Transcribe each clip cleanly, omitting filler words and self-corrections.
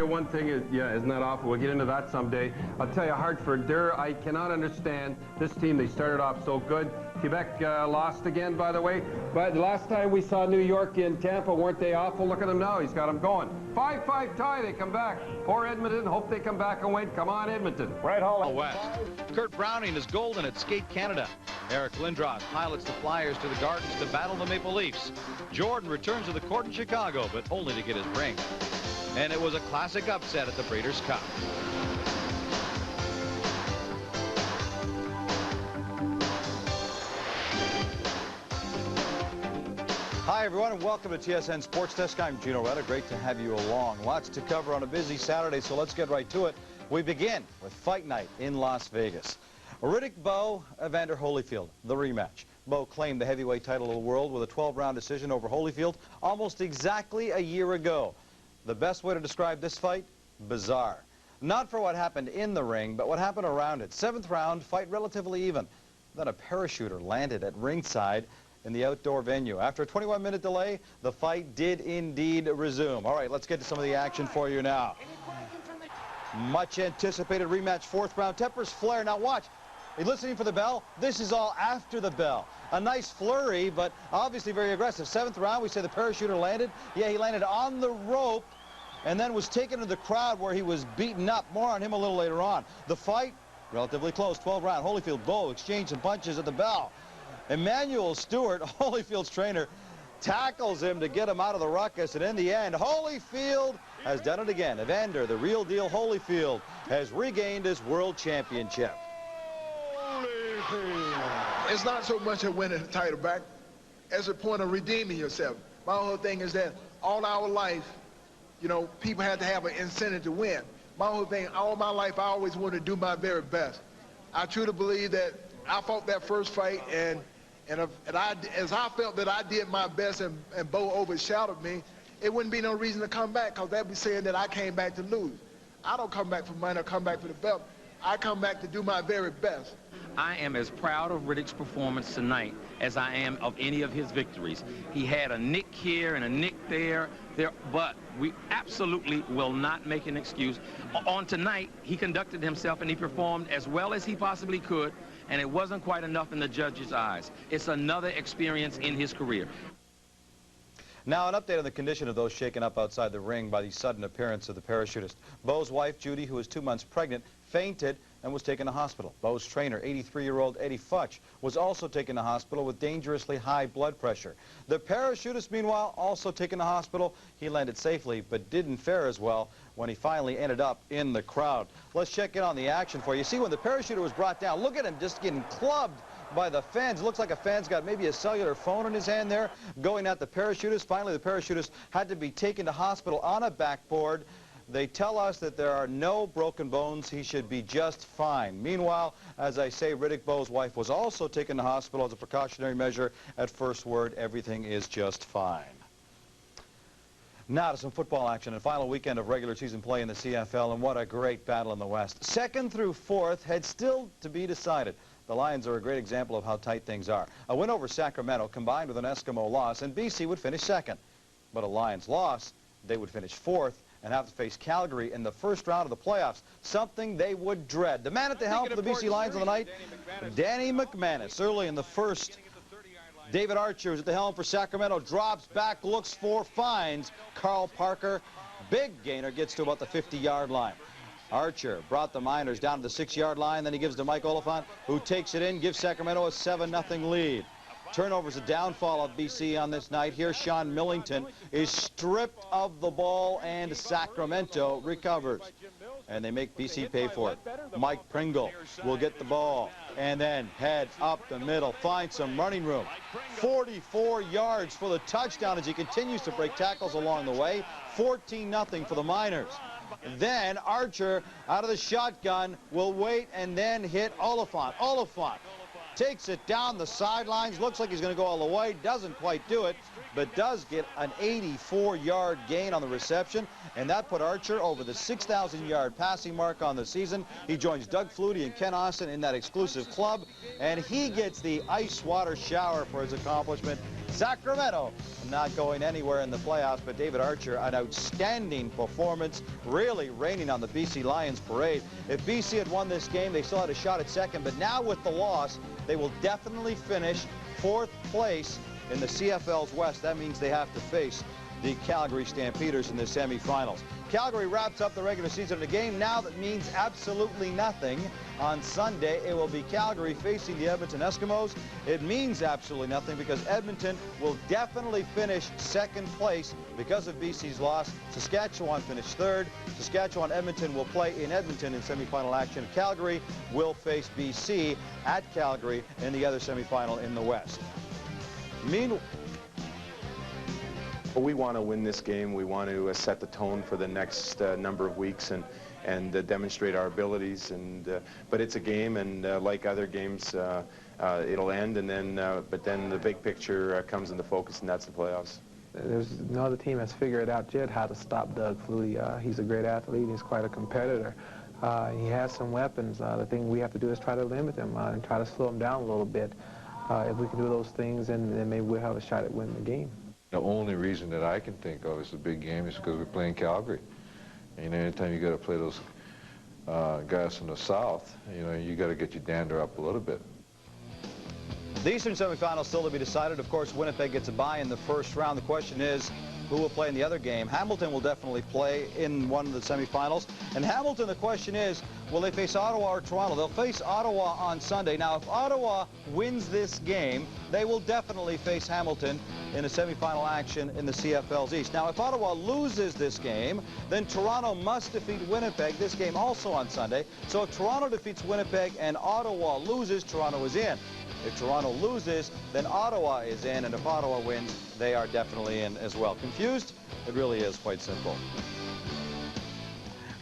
One thing is, yeah, isn't that awful? We'll get into that someday. I'll tell you, Hartford, I cannot understand this team. They started off so good. Quebec lost again, by the way. But the last time we saw New York in Tampa, weren't they awful? Look at them now. He's got them going. 5-5 tie. They come back. Poor Edmonton. Hope they come back and win. Come on, Edmonton. Right, Hall. West. Kurt Browning is golden at Skate Canada. Eric Lindros pilots the Flyers to the Gardens to battle the Maple Leafs. Jordan returns to the court in Chicago, but only to get his ring. And it was a classic upset at the Breeders' Cup. Hi, everyone, and welcome to TSN SportsDesk. I'm Gino Retta. Great to have you along. Lots to cover on a busy Saturday, so let's get right to it. We begin with Fight Night in Las Vegas. Riddick Bowe, Evander Holyfield, the rematch. Bowe claimed the heavyweight title of the world with a 12-round decision over Holyfield almost exactly a year ago. The best way to describe this fight? Bizarre. Not for what happened in the ring, but what happened around it. 7th round, fight relatively even. Then a parachuter landed at ringside in the outdoor venue. After a 21-minute delay, the fight did indeed resume. All right, let's get to some of the action for you now. Much anticipated rematch, 4th round. Tempers flare. Now watch. Are you listening for the bell? This is all after the bell. A nice flurry, but obviously very aggressive. 7th round, we say the parachuter landed. Yeah, he landed on the rope and then was taken to the crowd where he was beaten up. More on him a little later on. The fight, relatively close, 12th round. Holyfield, Bowe exchange some punches at the bell. Emmanuel Stewart, Holyfield's trainer, tackles him to get him out of the ruckus, and in the end, Holyfield has done it again. Evander, the real deal Holyfield, has regained his world championship. It's not so much a winning the title back as a point of redeeming yourself. My whole thing is that all our life, you know, people had to have an incentive to win. My whole thing, all my life, I always wanted to do my very best. I truly believe that I fought that first fight, and as I felt that I did my best and Bowe overshadowed me, it wouldn't be no reason to come back, because that'd be saying that I came back to lose. I don't come back for money or come back for the belt. I come back to do my very best. I am as proud of Riddick's performance tonight as I am of any of his victories. He had a nick here and a nick there, but we absolutely will not make an excuse. On tonight, he conducted himself and he performed as well as he possibly could, and it wasn't quite enough in the judge's eyes. It's another experience in his career. Now, an update on the condition of those shaken up outside the ring by the sudden appearance of the parachutist. Bowe's wife, Judy, who was 2 months pregnant, fainted and was taken to hospital. Bowe's trainer, 83-year-old Eddie Futch, was also taken to hospital with dangerously high blood pressure. The parachutist, meanwhile, also taken to hospital. He landed safely, but didn't fare as well when he finally ended up in the crowd. Let's check in on the action for you. See, when the parachuter was brought down, look at him just getting clubbed by the fans. It looks like a fan's got maybe a cellular phone in his hand there, going at the parachutist. Finally, the parachutist had to be taken to hospital on a backboard. They tell us that there are no broken bones. He should be just fine. Meanwhile, as I say, Riddick Bowe's wife was also taken to hospital as a precautionary measure. At first word, everything is just fine. Now to some football action and final weekend of regular season play in the CFL, and what a great battle in the West. 2nd through 4th had still to be decided. The Lions are a great example of how tight things are. A win over Sacramento combined with an Eskimo loss, and BC would finish 2nd. But a Lions loss, they would finish 4th and have to face Calgary in the first round of the playoffs, something they would dread. The man at the helm for the BC Lions on the night, Danny McManus. Early in the first, David Archer is at the helm for Sacramento, drops back, looks for, finds Carl Parker. Big gainer, gets to about the 50-yard line. Archer brought the Miners down to the 6-yard line, then he gives to Mike Oliphant, who takes it in, gives Sacramento a 7-0 lead. Turnovers a downfall of BC on this night. Here, Sean Millington is stripped of the ball, and Sacramento recovers. And they make BC pay for it. Mike Pringle will get the ball and then head up the middle, find some running room. 44 yards for the touchdown as he continues to break tackles along the way. 14-0 for the Miners. Then Archer, out of the shotgun, will wait and then hit Oliphant. Oliphant takes it down the sidelines, looks like he's going to go all the way, doesn't quite do it, but does get an 84-yard gain on the reception, and that put Archer over the 6,000-yard passing mark on the season. He joins Doug Flutie and Ken Austin in that exclusive club, and he gets the ice water shower for his accomplishment. Sacramento not going anywhere in the playoffs, but David Archer, an outstanding performance, really raining on the BC Lions parade. If BC had won this game, they still had a shot at second, but now with the loss, they will definitely finish 4th place in the CFL's West. That means they have to face the Calgary Stampeders in the semifinals. Calgary wraps up the regular season in a game now that means absolutely nothing. On Sunday, it will be Calgary facing the Edmonton Eskimos. It means absolutely nothing because Edmonton will definitely finish 2nd place because of BC's loss. Saskatchewan finished 3rd. Saskatchewan-Edmonton will play in Edmonton in semifinal action. Calgary will face BC at Calgary in the other semifinal in the West. Meanwhile, we want to win this game. We want to set the tone for the next number of weeks and demonstrate our abilities. But it's a game, and like other games, it'll end. And then, but then the big picture comes into focus, and that's the playoffs. There's no other team has figured out yet how to stop Doug Flutie. He's a great athlete. He's quite a competitor. He has some weapons. The thing we have to do is try to limit him and try to slow him down a little bit. If we can do those things, then maybe we'll have a shot at winning the game. The only reason that I can think of is the big game is because we're playing Calgary. And anytime you got to play those guys from the South, you know, you got to get your dander up a little bit. The Eastern semifinal still to be decided. Of course, Winnipeg gets a bye in the first round. The question is, who will play in the other game? Hamilton will definitely play in one of the semifinals. And Hamilton, the question is, will they face Ottawa or Toronto? They'll face Ottawa on Sunday. Now, if Ottawa wins this game, they will definitely face Hamilton in a semifinal action in the CFL's East. Now, if Ottawa loses this game, then Toronto must defeat Winnipeg, this game also on Sunday. So if Toronto defeats Winnipeg and Ottawa loses, Toronto is in. If Toronto loses, then Ottawa is in, and if Ottawa wins, they are definitely in as well. Confused? It really is quite simple.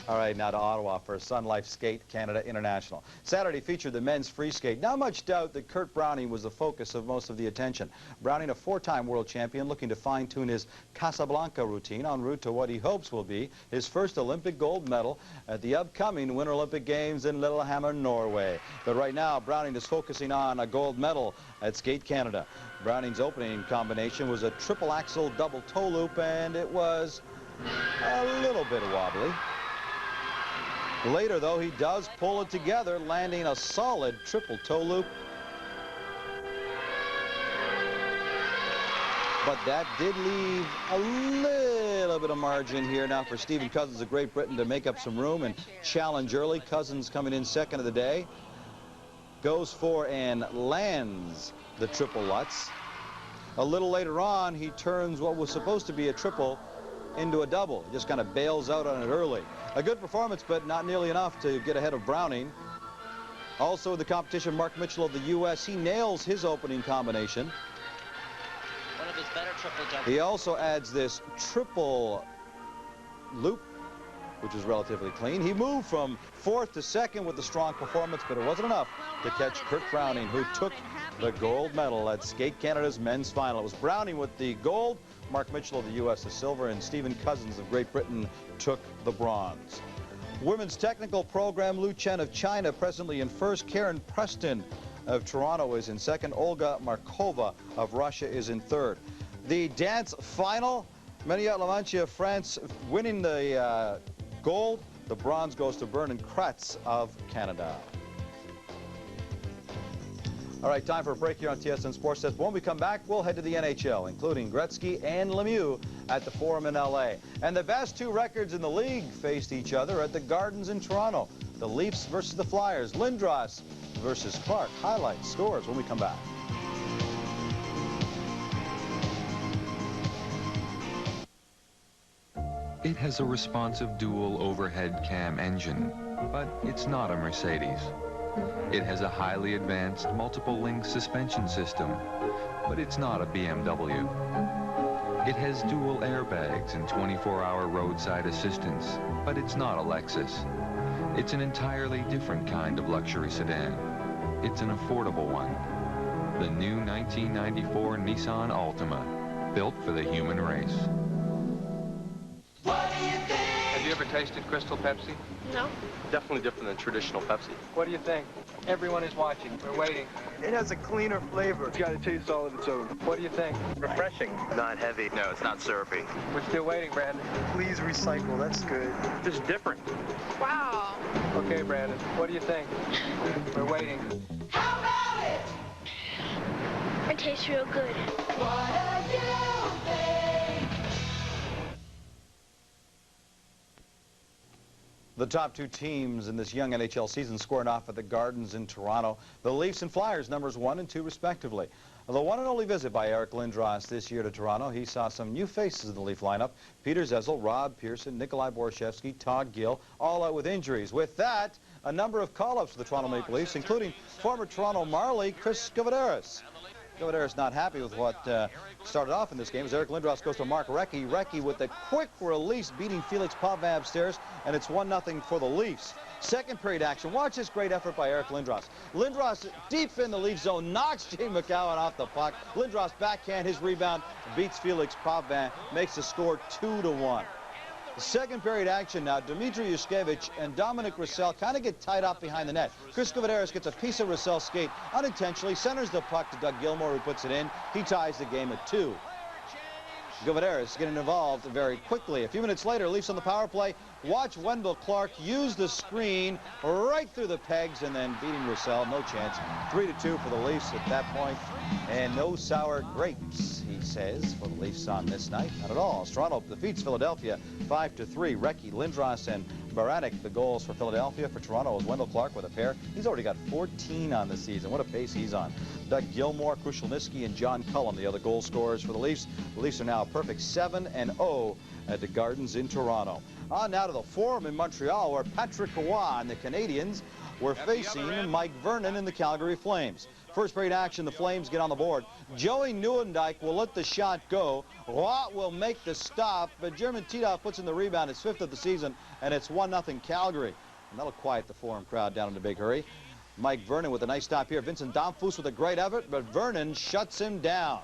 All right, now to Ottawa for Sun Life Skate Canada International. Saturday featured the men's free skate. Not much doubt that Kurt Browning was the focus of most of the attention. Browning, a 4-time world champion, looking to fine-tune his Casablanca routine en route to what he hopes will be his first Olympic gold medal at the upcoming Winter Olympic Games in Lillehammer, Norway. But right now, Browning is focusing on a gold medal at Skate Canada. Browning's opening combination was a triple axel double toe loop, and it was a little bit wobbly. Later, though, he does pull it together, landing a solid triple toe loop. But that did leave a little bit of margin here now for Stephen Cousins of Great Britain to make up some room and challenge early. Cousins coming in second of the day. Goes for and lands the triple Lutz. A little later on, he turns what was supposed to be a triple into a double. He just kind of bails out on it early. A good performance, but not nearly enough to get ahead of Browning. Also in the competition, Mark Mitchell of the U.S., he nails his opening combination. One of his better triple jumps. He also adds this triple loop, which is relatively clean. He moved from 4th to 2nd with a strong performance, but it wasn't enough to catch Kurt Browning, who took the gold medal at Skate Canada's men's final. It was Browning with the gold, Mark Mitchell of the U.S. the silver, and Stephen Cousins of Great Britain took the bronze. Women's technical program, Lu Chen of China presently in first. Karen Preston of Toronto is in second. Olga Markova of Russia is in third. The dance final, Meniat La Mancha of France winning the gold. The bronze goes to Vernon Kratz of Canada. All right, time for a break here on TSN SportsDesk. When we come back, we'll head to the NHL, including Gretzky and Lemieux at the Forum in L.A. And the best 2 records in the league faced each other at the Gardens in Toronto. The Leafs versus the Flyers. Lindros versus Clark. Highlights, scores when we come back. It has a responsive dual overhead cam engine, but it's not a Mercedes. It has a highly advanced multiple link suspension system, but it's not a BMW. It has dual airbags and 24-hour roadside assistance, but it's not a Lexus. It's an entirely different kind of luxury sedan. It's an affordable one. The new 1994 Nissan Altima, built for the human race. Have you ever tasted Crystal Pepsi? No. Definitely different than traditional Pepsi. What do you think? Everyone is watching. We're waiting. It has a cleaner flavor. It's got a taste all of its own. What do you think? Refreshing. Not heavy. No, it's not syrupy. We're still waiting, Brandon. Please recycle. That's good. Just different. Wow. Okay, Brandon. What do you think? We're waiting. How about it? It tastes real good. What do you think? The top two teams in this young NHL season squaring off at the Gardens in Toronto. The Leafs and Flyers, numbers 1 and 2 respectively. The one and only visit by Eric Lindros this year to Toronto. He saw some new faces in the Leaf lineup. Peter Zezel, Rob Pearson, Nikolai Borshevsky, Todd Gill, all out with injuries. With that, a number of call-ups for the Toronto Maple Leafs, including former Toronto Marley, Chris Gavaderis. Gavaderis not happy with what started off in this game as Eric Lindros goes to Mark Recchi. Recchi with the quick release beating Felix Pavin upstairs, and it's 1-0 for the Leafs. Second period action. Watch this great effort by Eric Lindros. Lindros deep in the Leaf zone, knocks Jay McCowan off the puck. Lindros backhand, his rebound, beats Felix Pavin, makes the score 2-1. Second period action now. Dmitry Yushkevich and Dominic Russell kind of get tied up behind the net. Chris Gavaderis gets a piece of Russell's skate unintentionally, centers the puck to Doug Gilmour, who puts it in. He ties the game at 2. Gavaderis getting involved very quickly. A few minutes later, Leafs on the power play. Watch Wendell Clark use the screen right through the pegs and then beating Russell. No chance. 3-2 for the Leafs at that point. And no sour grapes, he says, for the Leafs on this night. Not at all. Toronto defeats Philadelphia 5-3. Recchi, Lindros, and Baranek, the goals for Philadelphia. For Toronto is Wendell Clark with a pair. He's already got 14 on the season. What a pace he's on. Doug Gilmour, Krushelnyski, and John Cullum, the other goal scorers for the Leafs. The Leafs are now a perfect 7-0 at the Gardens in Toronto. On now to the Forum in Montreal, where Patrick Roy and the Canadiens were facing Mike Vernon and the Calgary Flames. First period action, the Flames get on the board. Joey Nieuwendyk will let the shot go. Roy will make the stop, but German Tito puts in the rebound. It's 5th of the season, and it's 1-0 Calgary. And that'll quiet the Forum crowd down in a big hurry. Mike Vernon with a nice stop here. Vincent Damphus with a great effort, but Vernon shuts him down.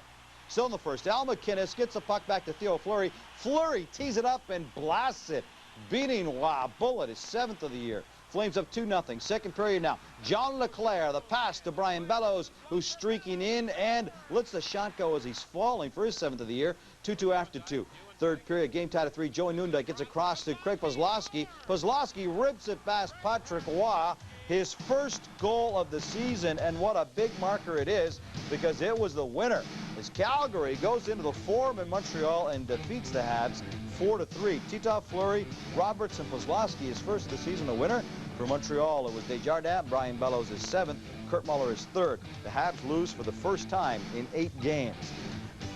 Still in the first, Al McInnes gets the puck back to Theo Fleury. Fleury tees it up and blasts it, beating Roy. Bullet, his 7th of the year. Flames up 2-0. Second period now. John Leclerc, the pass to Brian Bellows, who's streaking in and lets the shot go as he's falling for his 7th of the year. 2-2 after 2. Third period, game tied at 3. Joey Nieuwendyk gets across to Craig Kozlowski. Kozlowski rips it past Patrick Roy. His first goal of the season, and what a big marker it is because it was the winner. As Calgary goes into the Forum in Montreal and defeats the Habs 4-3. Tito Fleury, Roberts, and Kozlowski is first of the season. The winner for Montreal, it was Desjardins. Brian Bellows is 7th. Kurt Muller is 3rd. The Habs lose for the first time in 8 games.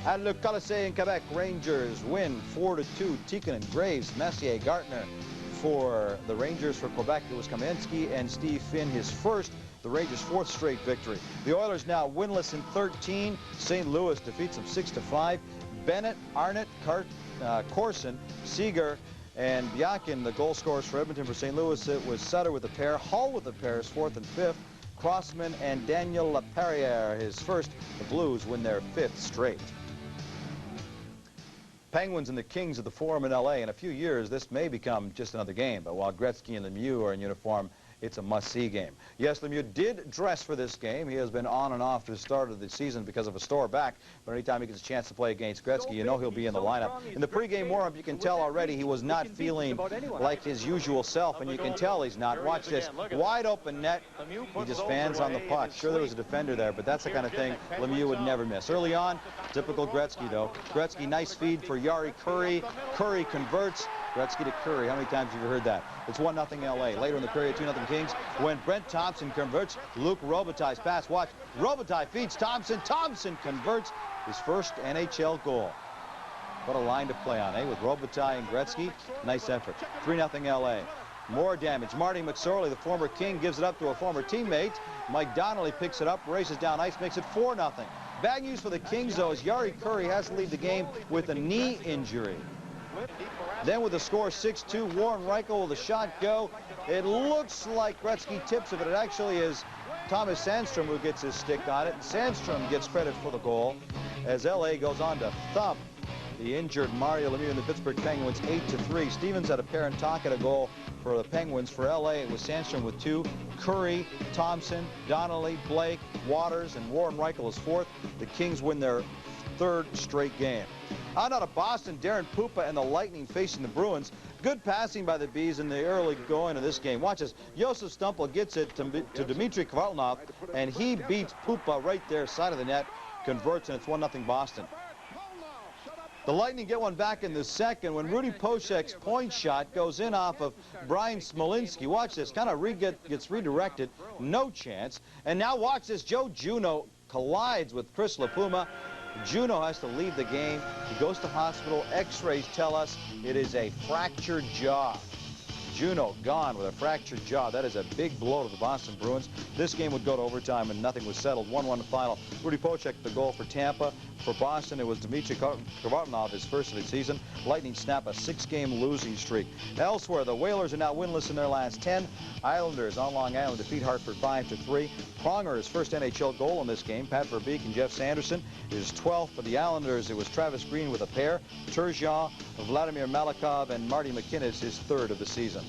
At Le Colisée in Quebec, Rangers win 4-2. Tikin and Graves, Messier, Gartner. For the Rangers, for Quebec, it was Kaminsky and Steve Finn, his first, the Rangers' 4th straight victory. The Oilers now winless in 13. St. Louis defeats them 6-5. Bennett, Arnott, Corson, Seager, and Biakin, the goal scorers for Edmonton. For St. Louis, it was Sutter with a pair, Hull with a pair, his 4th and 5th. Crossman and Daniel Laperriere, his first. The Blues win their 5th straight. Penguins and the Kings at the Forum in L.A. In a few years, this may become just another game, but while Gretzky and Lemieux are in uniform, it's a must-see game. Yes, Lemieux did dress for this game. He has been on and off to the start of the season because of a sore back, but anytime he gets a chance to play against Gretzky, you know he'll be in the lineup. In the pregame warm-up, you can tell already he was not feeling like his usual self, and you can tell he's not. Watch this. Wide open net. He just fans on the puck. Sure, there was a defender there, but that's the kind of thing Lemieux would never miss. Early on, typical Gretzky, though. Gretzky, nice feed for Jari Kurri. Kurri converts. Gretzky to Kurri. How many times have you heard that? It's 1-0 L.A. Later in the period, 2-0 Kings. When Brent Thompson converts, Luke Robitaille's pass. Watch. Robitaille feeds Thompson. Thompson converts his first NHL goal. What a line to play on, eh? With Robitaille and Gretzky. Nice effort. 3-0 L.A. More damage. Marty McSorley, the former King, gives it up to a former teammate. Mike Donnelly picks it up, races down ice, makes it 4-0. Bad news for the Kings, though, as Jari Kurri has to leave the game with a knee injury. Then with the score 6-2, Warren Reichel with a shot go. It looks like Gretzky tips it, but it actually is Thomas Sandstrom who gets his stick on it. And Sandstrom gets credit for the goal as L.A. goes on to thump the injured Mario Lemieux and the Pittsburgh Penguins 8-3. Stevens had a pair and Tocchet a goal for the Penguins. For LA, it was Sandstrom with 2. Curry, Thompson, Donnelly, Blake, Waters, and Warren Reichel is 4th. The Kings win their 3rd straight game. On out of Boston, Darren Pupa and the Lightning facing the Bruins. Good passing by the Bees in the early going of this game. Watch this. Josef Stumpel gets it to Dmitry Kvartlanov, and he beats Pupa right there, side of the net, converts, and it's 1-0 Boston. The Lightning get one back in the second when Rudy Poshek's point shot goes in off of Brian Smolinski. Watch this. Kind of gets redirected. No chance. And now watch this. Joe Juneau collides with Chris LaPuma. Juneau has to leave the game. He goes to hospital. X-rays tell us it is a fractured jaw. Juneau gone with a fractured jaw. That is a big blow to the Boston Bruins. This game would go to overtime and nothing was settled. 1-1 final. Rudy Pochek the goal for Tampa. For Boston, it was Dmitry Kvartlanov, his first of the season. Lightning snap a 6-game losing streak. Elsewhere, the Whalers are now winless in their last 10. Islanders on Long Island defeat Hartford 5-3. Pronger, his first NHL goal in this game. Pat Verbeek and Jeff Sanderson is 12th. For the Islanders, it was Travis Green with a pair. Turgeon, Vladimir Malikov, and Marty McInnes, his 3rd of the season.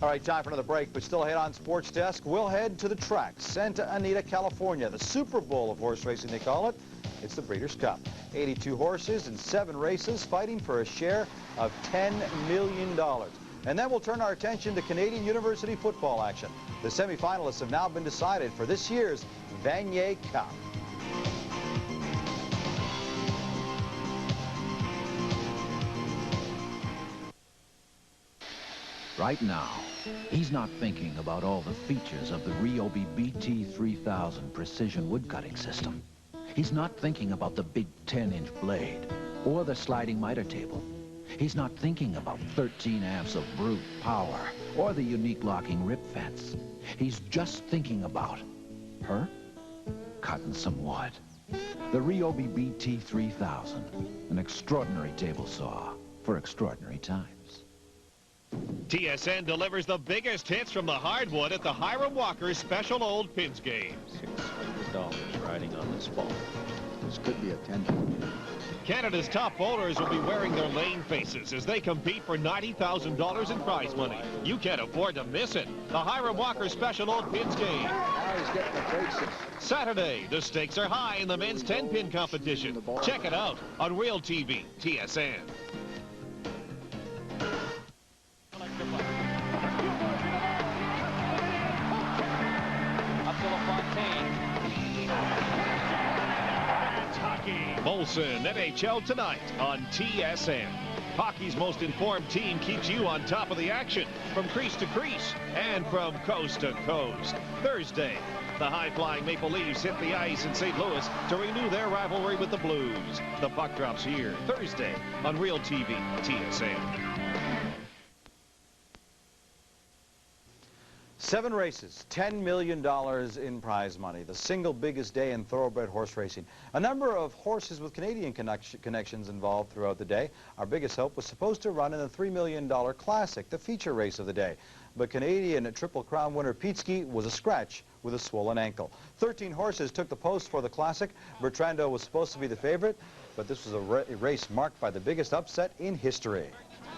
All right, time for another break, but still ahead on Sports Desk. We'll head to the track, Santa Anita, California, the Super Bowl of horse racing, they call it. It's the Breeders' Cup. 82 horses in 7 races fighting for a share of $10 million. And then we'll turn our attention to Canadian University football action. The semifinalists have now been decided for this year's Vanier Cup. Right now, he's not thinking about all the features of the Ryobi BT3000 precision woodcutting system. He's not thinking about the big 10-inch blade or the sliding miter table. He's not thinking about 13 amps of brute power or the unique locking rip fence. He's just thinking about her cutting some wood. The Ryobi BT3000, an extraordinary table saw for extraordinary times. TSN delivers the biggest hits from the hardwood at the Hiram Walker Special Old Pins Games. $600 riding on this ball. This could be a 10. Canada's top bowlers will be wearing their lane faces as they compete for $90,000 in prize money. You can't afford to miss it. The Hiram Walker Special Old Pins Game. Now he's getting the braces. Saturday, the stakes are high in the men's 10-pin competition. Check it out on Real TV, TSN. Molson NHL tonight on TSN. Hockey's most informed team keeps you on top of the action from crease to crease and from coast to coast. Thursday, the high-flying Maple Leafs hit the ice in St. Louis to renew their rivalry with the Blues. The puck drops here Thursday on Real TV, TSN. 7 races, $10 million in prize money, the single biggest day in thoroughbred horse racing. A number of horses with Canadian connections involved throughout the day. Our biggest hope was supposed to run in the $3 million Classic, the feature race of the day. But Canadian Triple Crown winner Pietski was a scratch with a swollen ankle. 13 horses took the post for the Classic. Bertrando was supposed to be the favorite, but this was a race marked by the biggest upset in history.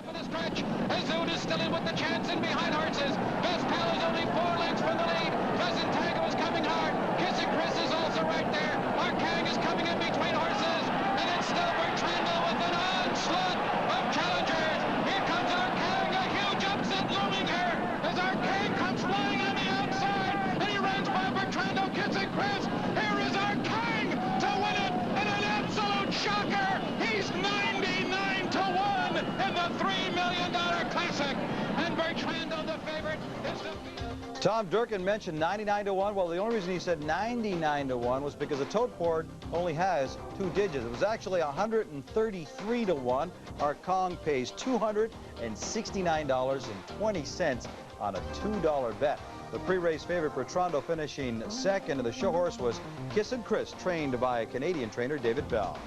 For the stretch, Azud is still in with the chance in behind horses. Best Pal is only 4 lengths from the lead. Cousin Tango is coming hard. Kissing Chris is also right there. Arcang is coming in between horses. And it's still Bertrando with an onslaught of challengers. Here comes Arcang, a huge upset looming here as Arcang comes flying on the outside. And he runs by Bertrando, Kissing Chris. Here is Arcang to win it. And an absolute shocker. He's 99 to 1 in the $3 million Classic, and Bertrando, the favorite, is the... Tom Durkin mentioned 99 to 1. Well, the only reason he said 99 to 1 was because the tote board only has 2 digits. It was actually 133 to 1. Our Kong pays $269.20 on a $2 bet. The pre-race favorite Bertrando finishing second, and the show horse was Kissin' Chris, trained by a Canadian trainer, David Bell.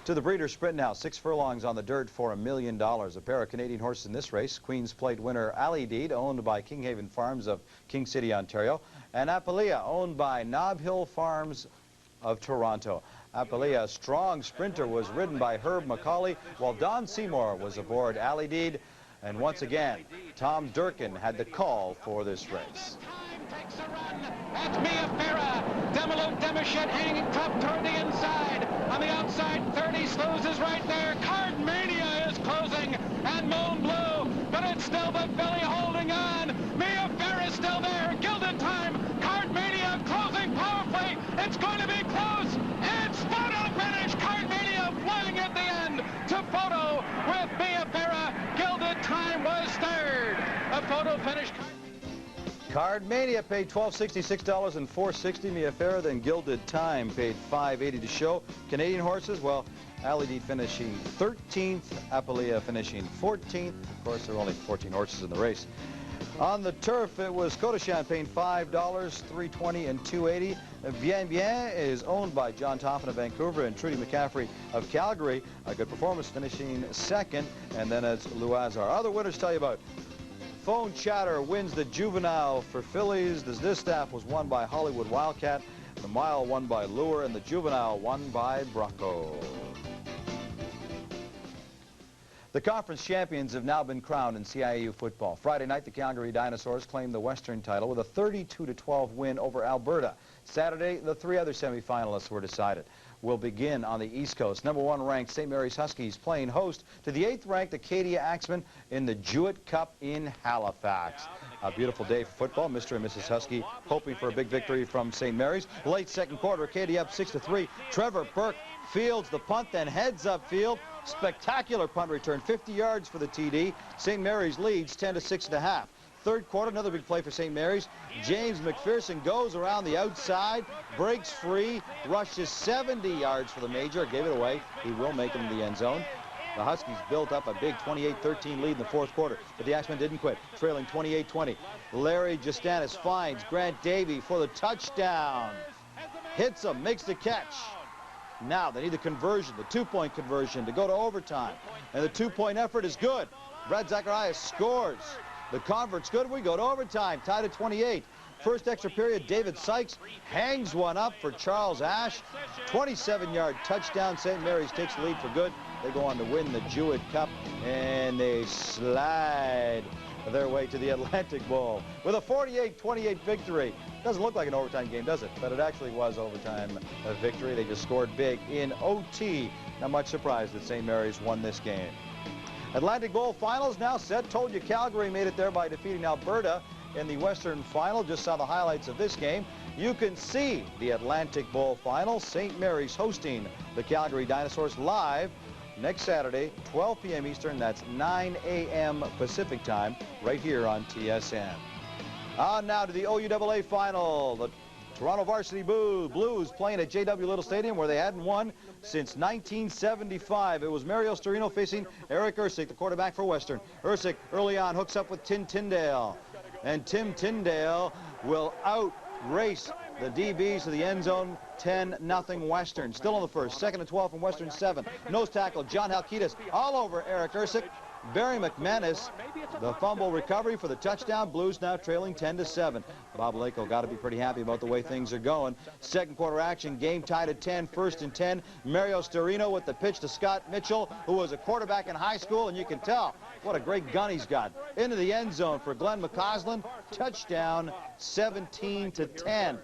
To the Breeders' Sprint now, 6 furlongs on the dirt for $1 million. A pair of Canadian horses in this race. Queen's Plate winner Ali Deed, owned by Kinghaven Farms of King City, Ontario. And Apalia, owned by Nob Hill Farms of Toronto. Apulia, a strong sprinter, was ridden by Herb McCauley, while Don Seymour was aboard Ali Deed. And once again, Tom Durkin had the call for this race. That's Mia Farah. Demolo Demishet hanging tough toward the inside. On the outside, 30 Slows is right there. Card Mania is closing, and Moon Blue, but it's still the filly holding on. Mia Farah is still there. Gilded Time. Card Mania closing powerfully. It's going to be close. It's photo finish. Card Mania flying at the end to photo with Mia Farah. Gilded Time was third. A photo finish. Card Mania paid $1266 and $460. Mia Farah, then Gilded Time paid $580 to show. Canadian horses, well, Ali Deed finishing 13th, Apulia finishing 14th. Of course, there were only 14 horses in the race. On the turf, it was Côte de Champagne, $5, $320 and $280. Bien Bien is owned by John Toffin of Vancouver and Trudy McCaffrey of Calgary. A good performance, finishing second, and then it's Loazar. Other winners tell you about. Phone Chatter wins the Juvenile for fillies. The Distaff was won by Hollywood Wildcat. The Mile won by Lure, and the Juvenile won by Brocco. The conference champions have now been crowned in CIAU football. Friday night, the Calgary Dinosaurs claimed the Western title with a 32-12 win over Alberta. Saturday, the three other semifinalists were decided. We'll begin on the East Coast. Number 1 ranked St. Mary's Huskies playing host to the 8th ranked Acadia Axemen in the Jewett Cup in Halifax. A beautiful day for football. Mr. and Mrs. Husky hoping for a big victory from St. Mary's. Late second quarter, Acadia up 6-3. Trevor Burke fields the punt, then heads upfield. Spectacular punt return, 50 yards for the TD. St. Mary's leads 10-6.5. Third quarter, another big play for St. Mary's. James McPherson goes around the outside, breaks free, rushes 70 yards for the Major, gave it away. He will make it in the end zone. The Huskies built up a big 28-13 lead in the fourth quarter, but the Axemen didn't quit, trailing 28-20. Larry Justanis finds Grant Davey for the touchdown. Hits him, makes the catch. Now they need the conversion, the 2-point conversion to go to overtime. And the 2-point effort is good. Brad Zacharias scores. The convert's good. We go to overtime, tied at 28. First extra period, David Sykes hangs one up for Charles Ash. 27-yard touchdown. St. Mary's takes the lead for good. They go on to win the Jewett Cup, and they slide their way to the Atlantic Bowl with a 48-28 victory. Doesn't look like an overtime game, does it? But it actually was overtime victory. They just scored big in OT. Not much surprise that St. Mary's won this game. Atlantic Bowl finals now set. Told you Calgary made it there by defeating Alberta in the Western final. Just saw the highlights of this game. You can see the Atlantic Bowl final. St. Mary's hosting the Calgary Dinosaurs live next Saturday, 12 p.m. Eastern. That's 9 a.m. Pacific time, right here on TSN. On now to the OUAA final. The Toronto Varsity Blues playing at J.W. Little Stadium, where they hadn't won since 1975. It was Mario Storino facing Eric Ersick, the quarterback for Western. Ersick early on hooks up with Tim Tyndale. And Tim Tyndale will outrace the DBs to the end zone, 10-0 Western. Still on the first, 2nd and 12 from Western 7. Nose tackle, John Halkitis all over Eric Ersick. Barry McManus, the fumble recovery for the touchdown. Blues now trailing 10-7. Bob Lako got to be pretty happy about the way things are going. Second quarter action, game tied at 10, 1st and 10. Mario Storino with the pitch to Scott Mitchell, who was a quarterback in high school, and you can tell what a great gun he's got. Into the end zone for Glenn McCausland. Touchdown, 17-10.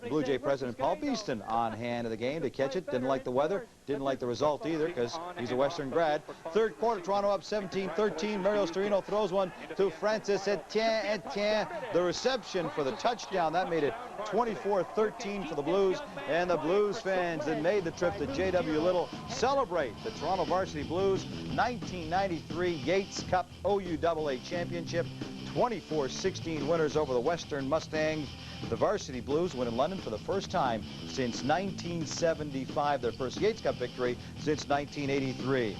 Blue Jay president Paul Beeston on hand of the game to catch it. Didn't like the weather. Didn't like the result either because he's a Western grad. Third quarter, Toronto up 17-13. Mario Storino throws one to Francis Etienne. The reception for the touchdown. That made it 24-13 for the Blues. And the Blues fans that made the trip to J.W. Little celebrate the Toronto Varsity Blues 1993 Yates Cup OUAA Championship. 24-16 winners over the Western Mustangs. The Varsity Blues win in London for the first time since 1975, their first Yates Cup victory since 1983.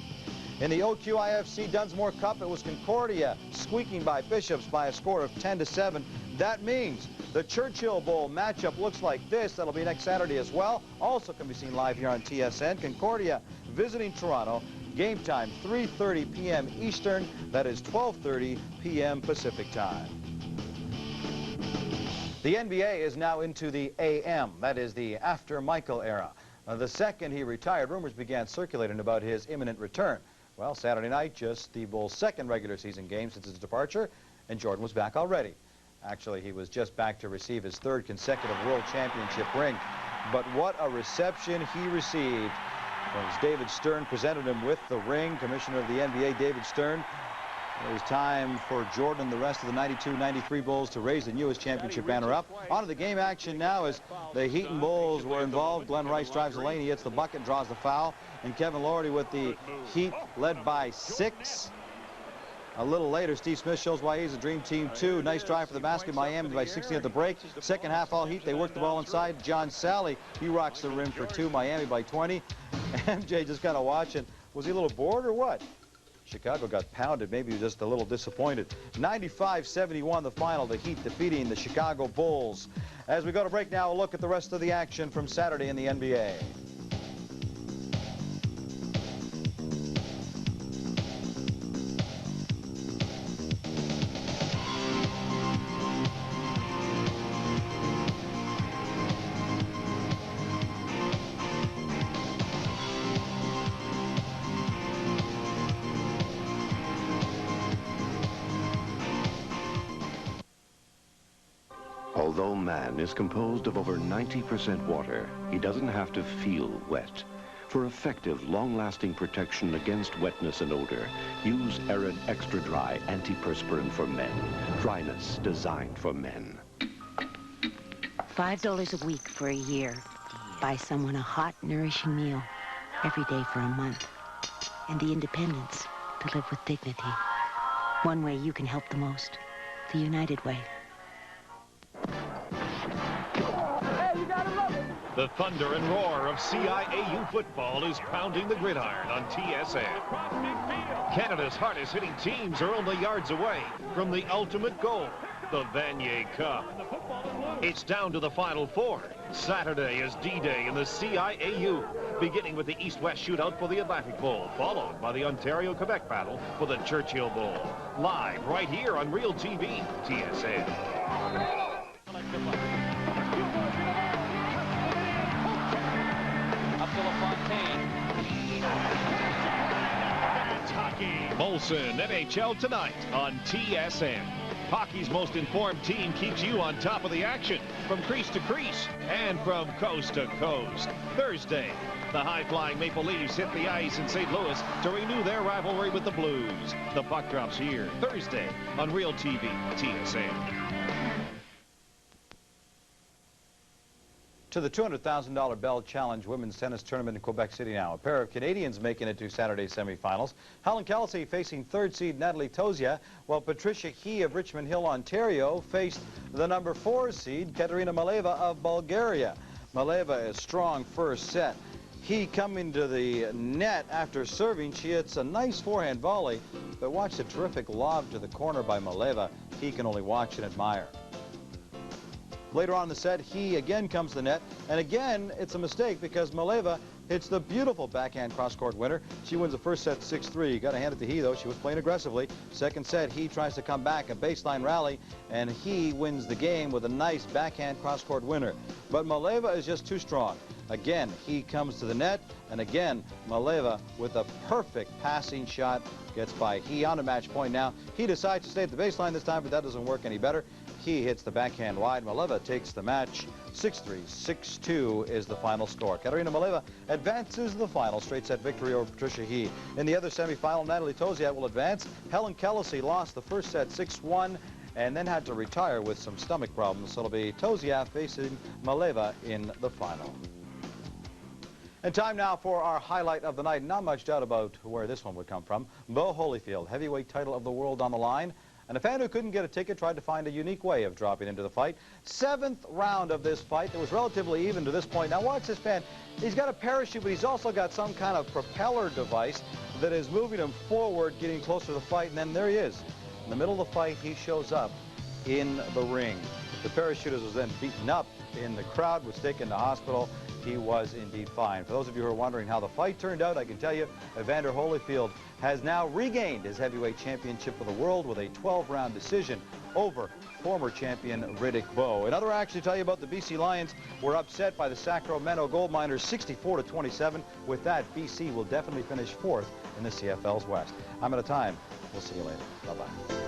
In the OQIFC Dunsmore Cup, it was Concordia squeaking by Bishops by a score of 10-7. That means the Churchill Bowl matchup looks like this. That'll be next Saturday as well. Also can be seen live here on TSN. Concordia visiting Toronto. Game time, 3:30 p.m. Eastern. That is 12:30 p.m. Pacific time. The NBA is now into the AM, that is the after Michael era. The second he retired, rumors began circulating about his imminent return. Well, Saturday night, just the Bulls' second regular season game since his departure, and Jordan was back already. Actually, he was just back to receive his third consecutive World Championship ring. But what a reception he received as David Stern presented him with the ring. Commissioner of the NBA, David Stern. It was time for Jordan and the rest of the 92-93 Bulls to raise the newest championship banner up. On to the game action now as the Heaton Bulls were involved. Glenn Rice drives the lane. He hits the bucket, draws the foul. And Kevin Lougherty with the Heat led by 6. A little later, Steve Smith shows why he's a dream team, too. Nice drive for the basket. Miami by 16 at the break. Second half, all Heat. They work the ball inside. John Sally, he rocks the rim for 2. Miami by 20. MJ just kind of watching. Was he a little bored or what? Chicago got pounded, maybe just a little disappointed. 95-71 the final, the Heat defeating the Chicago Bulls. As we go to break now, a look at the rest of the action from Saturday in the NBA. Although man is composed of over 90% water, he doesn't have to feel wet. For effective, long-lasting protection against wetness and odor, use Arid Extra Dry Antiperspirant for Men. Dryness designed for men. $5 a week for a year. Buy someone a hot, nourishing meal every day for a month. And the independence to live with dignity. One way you can help the most. The United Way. The thunder and roar of CIAU football is pounding the gridiron on TSN. Canada's hardest hitting teams are only yards away from the ultimate goal, the Vanier Cup. It's down to the Final Four. Saturday is D-Day in the CIAU, beginning with the East-West shootout for the Atlantic Bowl, followed by the Ontario-Quebec battle for the Churchill Bowl. Live right here on Real TV, TSN. Molson NHL tonight on TSN. Hockey's most informed team keeps you on top of the action from crease to crease and from coast to coast. Thursday, the high-flying Maple Leafs hit the ice in St. Louis to renew their rivalry with the Blues. The puck drops here Thursday on Real TV, TSN. To the $200,000 Bell Challenge women's tennis tournament in Quebec City now. A pair of Canadians making it to Saturday's semifinals. Helen Kelsey facing third seed Natalie Tozia, while Patricia He of Richmond Hill, Ontario faced the number 4 seed Katerina Maleva of Bulgaria. Maleva is strong first set. He coming to the net after serving. She hits a nice forehand volley, but watch the terrific lob to the corner by Maleva. He can only watch and admire. Later on in the set, He again comes to the net, and again, it's a mistake because Maleva hits the beautiful backhand cross-court winner. She wins the first set 6-3. Got to hand it to He, though. She was playing aggressively. Second set, He tries to come back, a baseline rally, and He wins the game with a nice backhand cross-court winner. But Maleva is just too strong. Again, He comes to the net, and again, Maleva with a perfect passing shot gets by He on a match point now. He decides to stay at the baseline this time, but that doesn't work any better. He hits the backhand wide. Maleva takes the match. 6-3, 6-2 is the final score. Katerina Maleva advances the final straight set victory over Patricia He. In the other semifinal, Natalie Tozia will advance. Helen Kelsey lost the first set 6-1 and then had to retire with some stomach problems. So it'll be Tozia facing Maleva in the final. And time now for our highlight of the night. Not much doubt about where this one would come from. Bo Holyfield, heavyweight title of the world on the line. And a fan who couldn't get a ticket tried to find a unique way of dropping into the fight. 7th round of this fight. It was relatively even to this point. Now watch this fan. He's got a parachute, but he's also got some kind of propeller device that is moving him forward, getting closer to the fight. And then there he is. In the middle of the fight, he shows up in the ring. The parachutist was then beaten up in the crowd, was taken to hospital. He was indeed fine. For those of you who are wondering how the fight turned out, I can tell you Evander Holyfield has now regained his heavyweight championship of the world with a 12-round decision over former champion Riddick Bowe. In other action, to tell you about the BC Lions were upset by the Sacramento Gold Miners 64-27. With that, BC will definitely finish fourth in the CFL's West. I'm out of time. We'll see you later. Bye-bye.